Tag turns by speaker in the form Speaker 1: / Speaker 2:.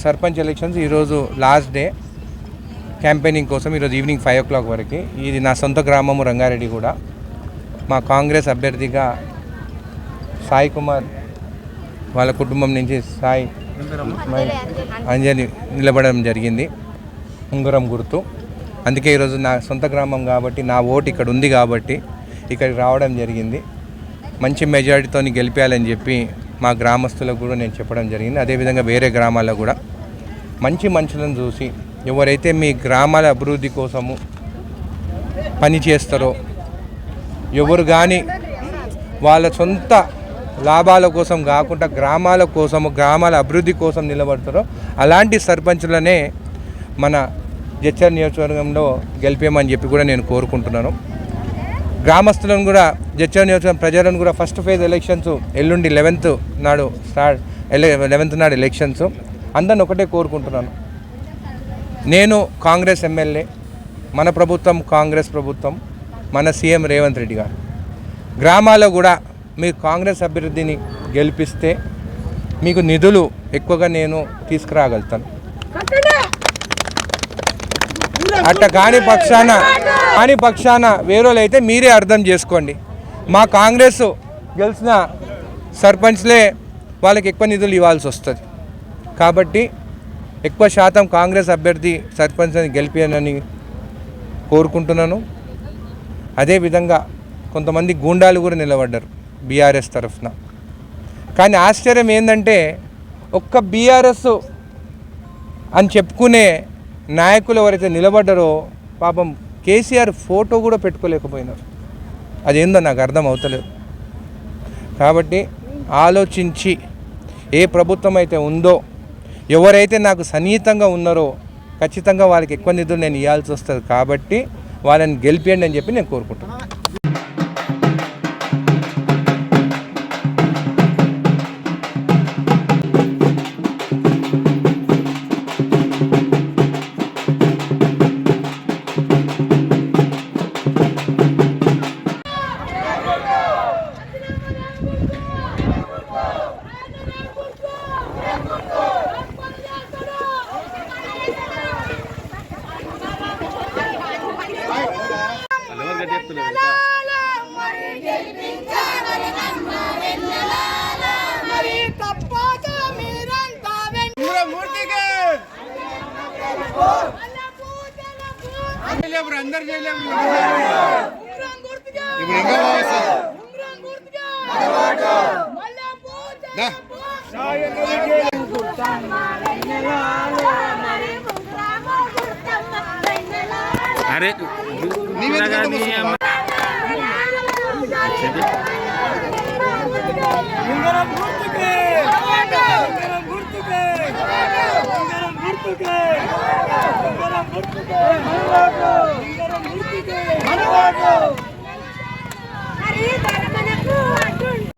Speaker 1: Sarpanch elections ఈరోజు last day campaigning కోసం ఈరోజు ఈవినింగ్ 5 o'clock వరకు. ఇది నా సొంత గ్రామము రంగారెడ్డి కూడా. మా కాంగ్రెస్ అభ్యర్థిగా సాయి కుమార్ వాళ్ళ కుటుంబం నుంచి సాయి అంజలి నిలబడడం జరిగింది, ఉంగరం గుర్తు. అందుకే ఈరోజు నా సొంత గ్రామం కాబట్టి నా ఓటు ఇక్కడ ఉంది కాబట్టి ఇక్కడికి రావడం జరిగింది. మంచి మెజారిటీతో గెలిపేయాలని చెప్పి మా గ్రామస్తులకు కూడా నేను చెప్పడం జరిగింది. అదేవిధంగా వేరే గ్రామాల్లో కూడా మంచి మనుషులను చూసి ఎవరైతే మీ గ్రామాల అభివృద్ధి కోసము పని చేస్తారో, ఎవరు కానీ వాళ్ళ సొంత లాభాల కోసం కాకుండా గ్రామాల కోసము గ్రామాల అభివృద్ధి కోసం నిలబడతారో అలాంటి సర్పంచులనే మన జడ్చర్ల నియోజకవర్గంలో గెలిపేయమని చెప్పి కూడా నేను కోరుకుంటున్నాను. గ్రామస్తులను కూడా జడ్చర్ల నియోజకవర్గం ప్రజలను కూడా ఫస్ట్ ఫేజ్ ఎలక్షన్స్ ఎల్లుండి 11th నాడు 11th నాడు ఎలక్షన్స్. అందరిని ఒకటే కోరుకుంటున్నాను, నేను కాంగ్రెస్ ఎమ్మెల్యే, మన ప్రభుత్వం కాంగ్రెస్ ప్రభుత్వం, మన సీఎం రేవంత్ రెడ్డి గారు. గ్రామాల్లో కూడా మీరు కాంగ్రెస్ అభివృద్ధిని గెలిపిస్తే మీకు నిధులు ఎక్కువగా నేను తీసుకురాగలుగుతాను. అట్ట కాని పక్షాన వేరేలు అయితే మీరే అర్థం చేసుకోండి. మా కాంగ్రెస్ గెలిచిన సర్పంచ్లే వాళ్ళకి ఎక్కువ నిధులు ఇవ్వాల్సి వస్తుంది. కాబట్టి ఎక్కువ శాతం కాంగ్రెస్ అభ్యర్థి సర్పంచ్ని గెలిపానని కోరుకుంటున్నాను. అదేవిధంగా కొంతమంది గూండాలు కూడా నిలబడ్డారు బీఆర్ఎస్ తరఫున. కానీ ఆశ్చర్యం ఏంటంటే ఒక్క బీఆర్ఎస్ అని చెప్పుకునే నాయకులు ఎవరైతే నిలబడ్డారో పాపం కేసీఆర్ ఫోటో కూడా పెట్టుకోలేకపోయినారు. అదేందో నాకు అర్థం అవుతలేదు. కాబట్టి ఆలోచించి ఏ ప్రభుత్వం అయితే ఉందో, ఎవరైతే నాకు సన్నిహితంగా ఉన్నారో ఖచ్చితంగా వాళ్ళకి ఎక్కువ నిధులు నేను ఇవ్వాల్సి వస్తుంది. కాబట్టి వాళ్ళని గెలిపియండి అని చెప్పి నేను కోరుకుంటున్నాను.
Speaker 2: అరే
Speaker 3: గుర్తుకే